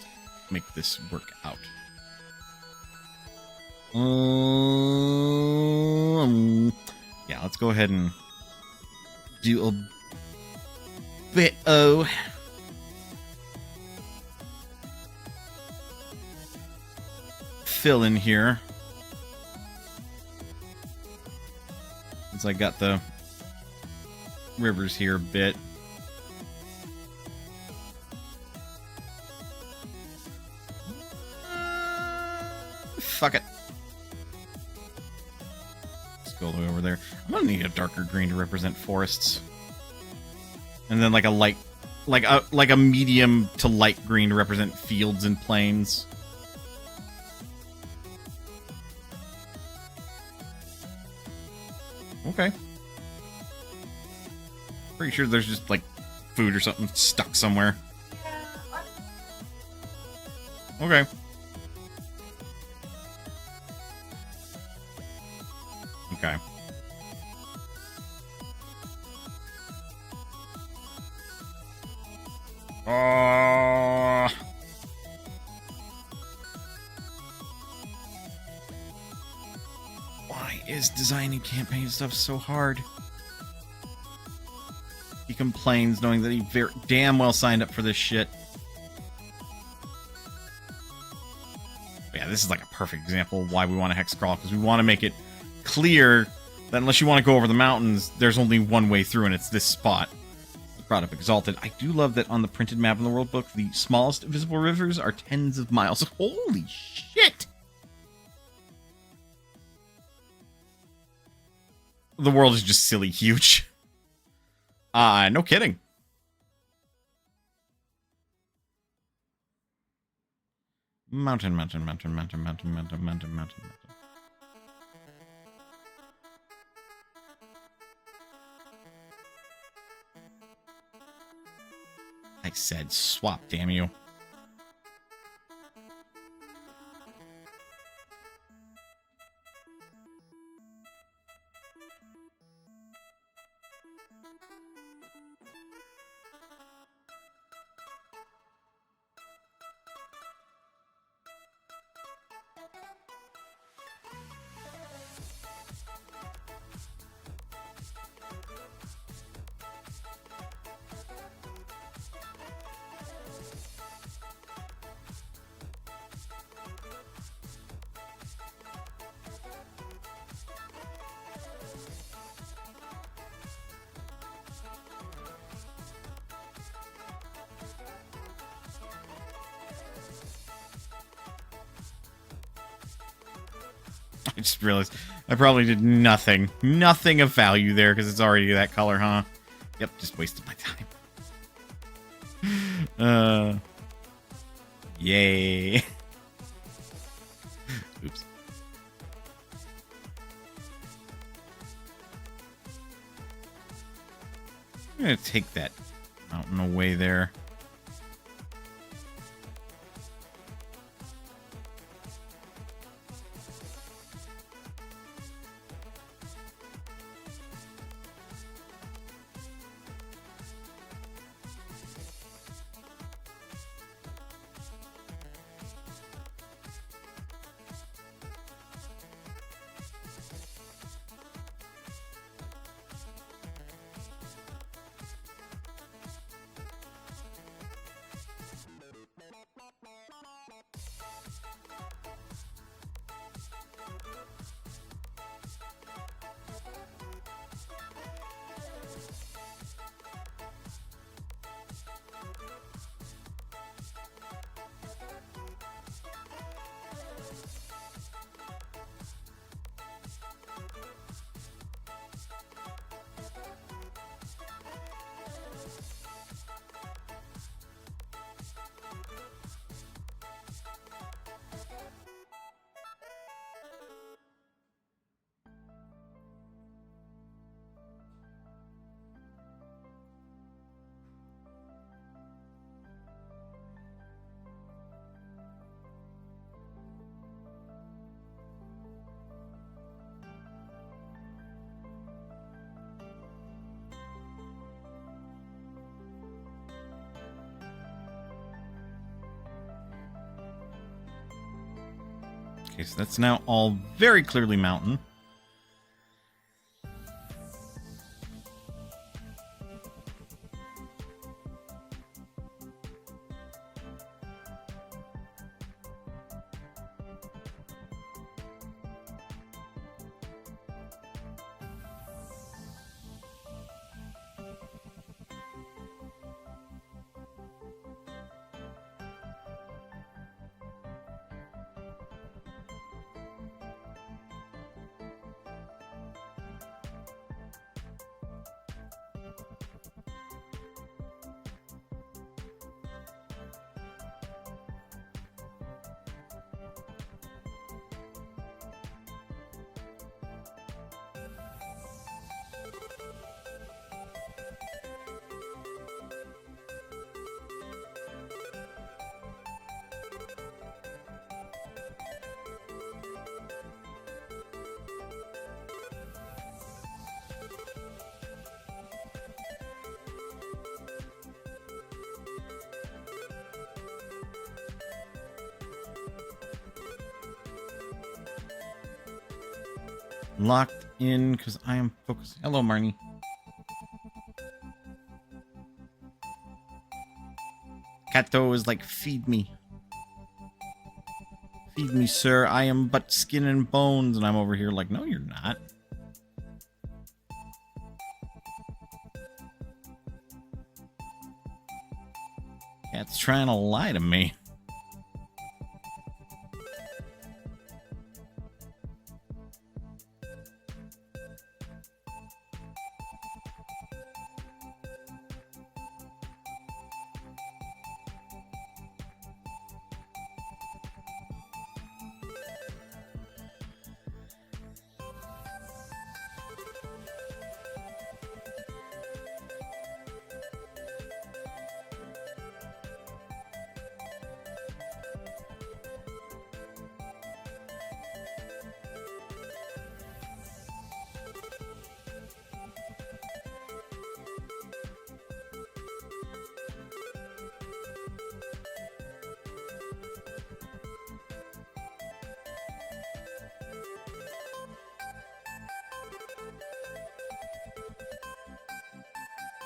make this work out. Yeah, let's go ahead and do a bit of fill in here. Since I got the rivers here a bit. Fuck it. Let's go all the way over there. I'm gonna need a darker green to represent forests. And then like a light, like a medium to light green to represent fields and plains. Okay. Pretty sure there's just like food or something stuck somewhere. Okay. Okay. Why is designing campaign stuff so hard? complains knowing that he damn well signed up for this shit. But yeah, this is like a perfect example of why we want a hex crawl, because we want to make it clear that unless you want to go over the mountains, there's only one way through, and it's this spot. Brought up Exalted. I do love that on the printed map in the world book, the smallest visible rivers are tens of miles. Holy shit! The world is just silly huge. No kidding. Mountain. I said swap, damn you. I just realized I probably did nothing. Nothing of value there because it's already that color, huh? Yep, just wasted my time. Yay. Oops. I'm gonna take that mountain away there. Okay, so that's now all very clearly mountain. Locked in because I am focused. Hello, Marnie. Kato is like, feed me. Feed me, sir. I am but skin and bones. And I'm over here like, no, you're not. Cat's trying to lie to me.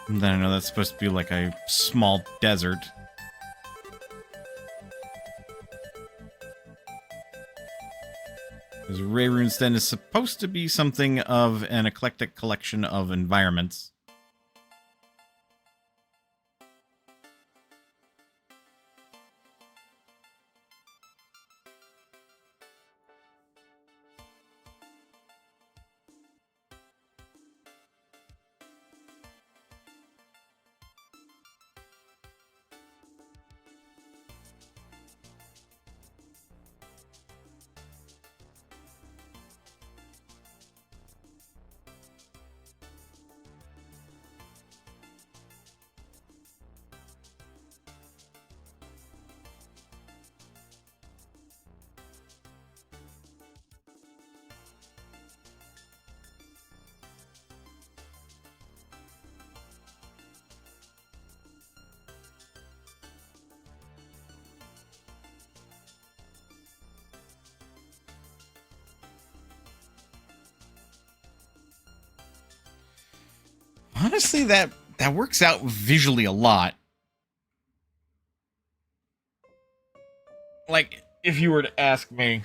And then I know that's supposed to be like a small desert. Because Rayrune's Den is supposed to be something of an eclectic collection of environments. Honestly, that works out visually a lot. Like, if you were to ask me,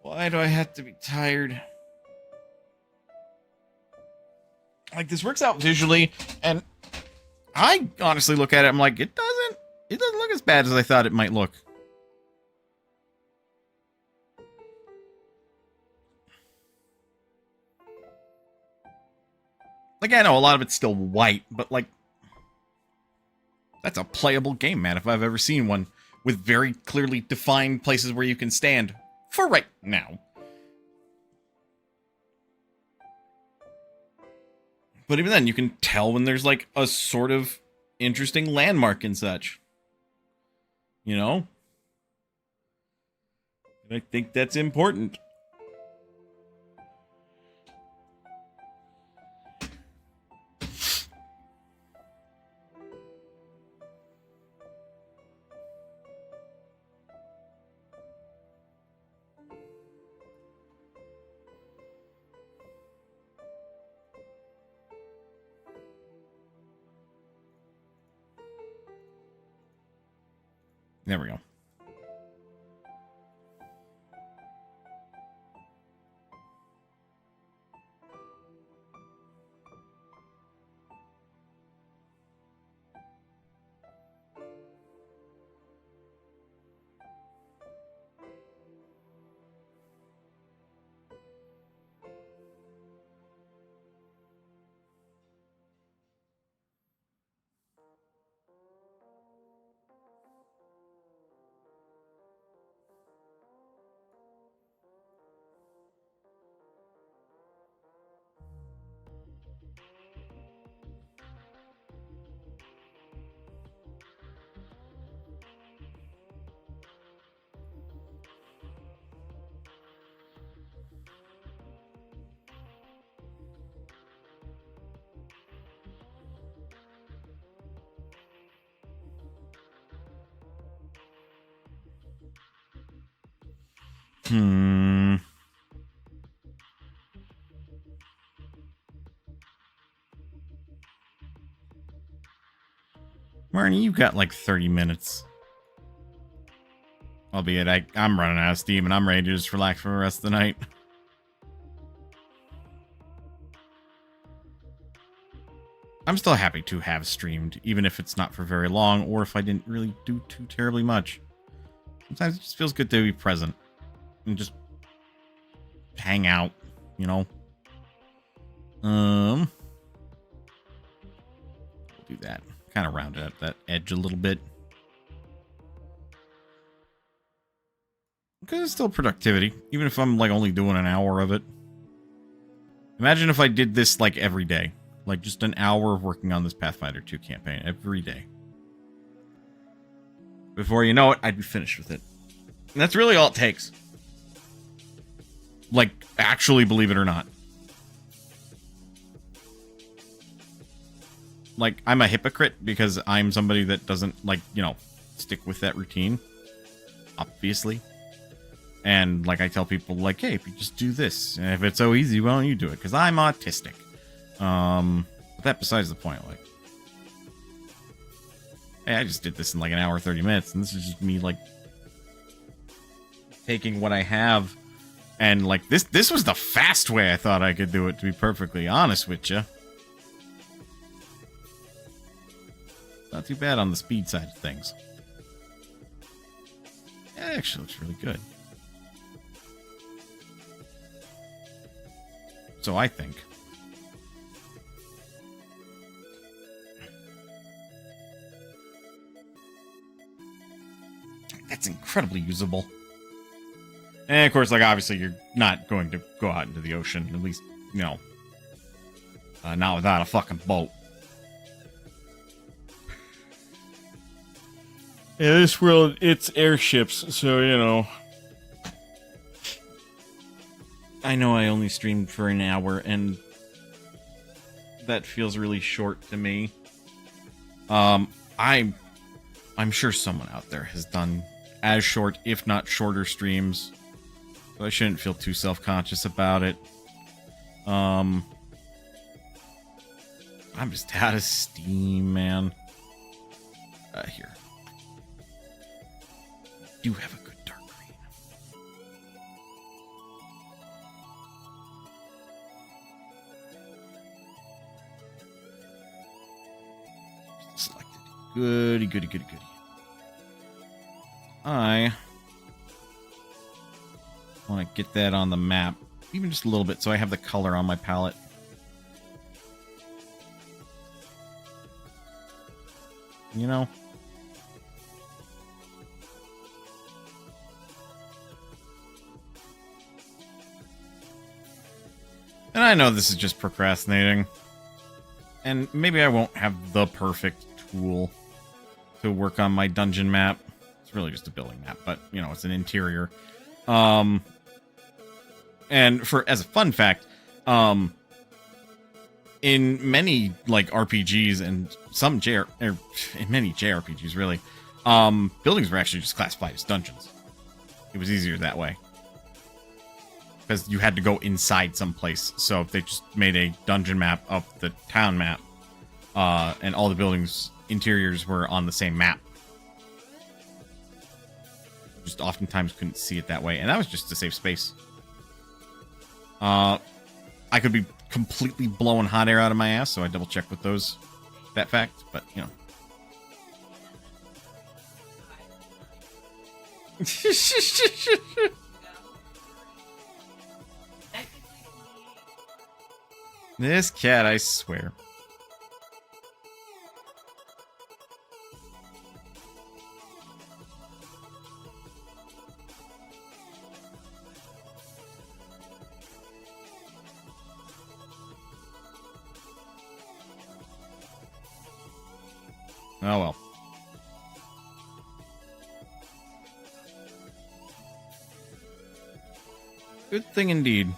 why do I have to be tired? Like, this works out visually, and I honestly look at it, I'm like, it doesn't look as bad as I thought it might look. Like, I know a lot of it's still white, but, like, that's a playable game, man, if I've ever seen one, with very clearly defined places where you can stand for right now. But even then, you can tell when there's, like, a sort of interesting landmark and such. You know? And I think that's important. There we go. Marnie, you got like 30 minutes. Albeit, I'm running out of steam and I'm ready to just relax for the rest of the night. I'm still happy to have streamed, even if it's not for very long, or if I didn't really do too terribly much. Sometimes it just feels good to be present and just hang out, you know? We'll do that. Kind of round it up that edge a little bit. Because it's still productivity, even if I'm like only doing an hour of it. Imagine if I did this like every day. Like just an hour of working on this Pathfinder 2 campaign every day. Before you know it, I'd be finished with it. And that's really all it takes. Like, actually, believe it or not. Like, I'm a hypocrite because I'm somebody that doesn't, like, you know, stick with that routine. Obviously. And, like, I tell people, like, hey, if you just do this, and if it's so easy, why don't you do it? Because I'm autistic. But that besides the point, like, hey, I just did this in like an hour, 30 minutes, and this is just me, like, taking what I have, and, like, this was the fast way I thought I could do it, to be perfectly honest with you. Not too bad on the speed side of things. Yeah, it actually looks really good. So I think. That's incredibly usable. And of course, like, obviously you're not going to go out into the ocean, at least, you know, not without a fucking boat. Yeah, this world, it's airships, so, you know. I know I only streamed for an hour, and that feels really short to me. I'm sure someone out there has done as short, if not shorter, streams. So I shouldn't feel too self-conscious about it. I'm just out of steam, man. Here. I do have a good dark green. Selected. Goody, goody, goody, goody. I want to get that on the map, even just a little bit, so I have the color on my palette. You know? And I know this is just procrastinating. And maybe I won't have the perfect tool to work on my dungeon map. It's really just a building map, but, you know, it's an interior. And as a fun fact, in many, like, RPGs and some in many JRPGs, really, buildings were actually just classified as dungeons. It was easier that way. Because you had to go inside someplace, so if they just made a dungeon map of the town map, and all the buildings' interiors were on the same map. Just oftentimes couldn't see it that way, and that was just to save space. I could be completely blowing hot air out of my ass, so I double checked with that fact, but, you know. This cat, I swear. Oh well. Good thing indeed.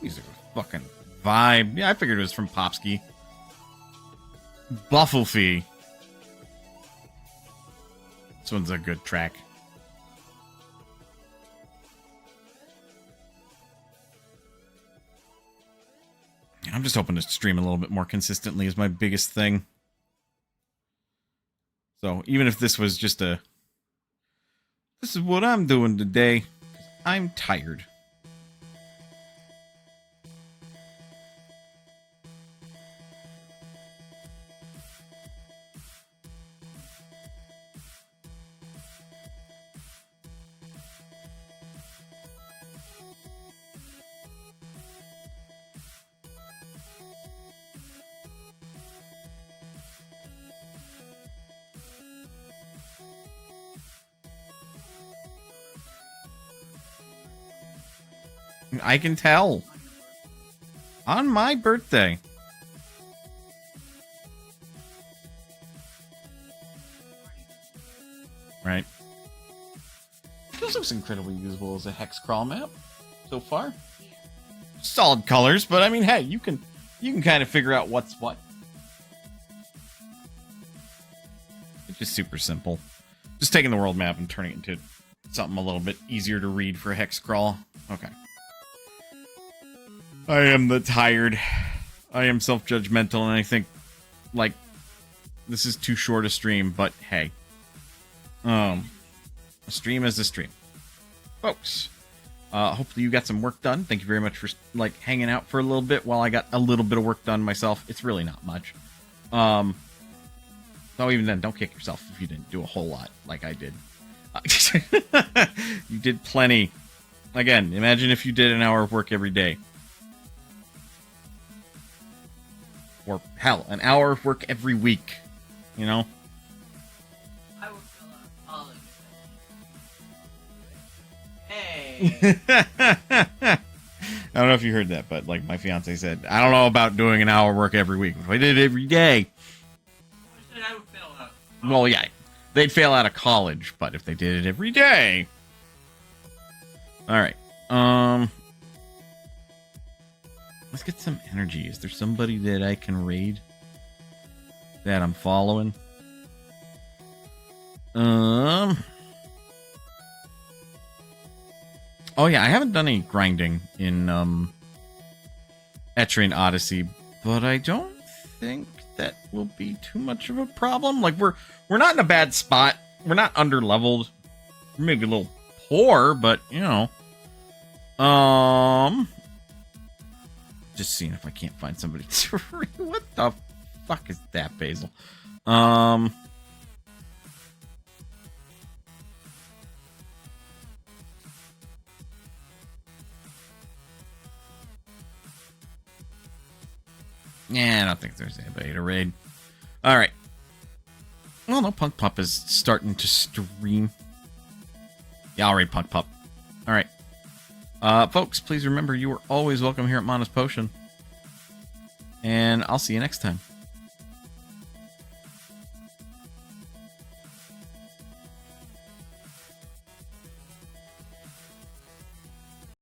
These are fucking vibe. Yeah, I figured it was from Popsky. Bufflefee. This one's a good track. I'm just hoping to stream a little bit more consistently is my biggest thing. So even if this was just this is what I'm doing today. I'm tired. I can tell. On my birthday. Right. This looks incredibly usable as a hex crawl map so far. Solid colors, but I mean, hey, you can kind of figure out what's what. It's just super simple. Just taking the world map and turning it into something a little bit easier to read for a hex crawl. Okay. I am tired. I am self-judgmental, and I think, like, this is too short a stream, but hey. A stream is a stream. Folks, hopefully you got some work done. Thank you very much for, like, hanging out for a little bit while I got a little bit of work done myself. It's really not much. So even then, don't kick yourself if you didn't do a whole lot like I did. You did plenty. Again, imagine if you did an hour of work every day. Or, hell, an hour of work every week. You know? I will fill out all of it. Hey. I don't know if you heard that, but like my fiance said, I don't know about doing an hour of work every week. If I did it every day. I said I would fill out. Well, yeah. They'd fail out of college, but if they did it every day. Alright. Let's get some energy. Is there somebody that I can raid? That I'm following? Oh yeah, I haven't done any grinding in Etrian Odyssey, but I don't think that will be too much of a problem. Like we're not in a bad spot. We're not under-leveled. We're maybe a little poor, but you know. Just seeing if I can't find somebody to read. What the fuck is that, Basil? Yeah, I don't think there's anybody to raid. Alright. Well, no, Punk Pup is starting to stream. Yeah, I'll raid Punk Pup. Alright. Folks, please remember you are always welcome here at Mana's Potion. And I'll see you next time.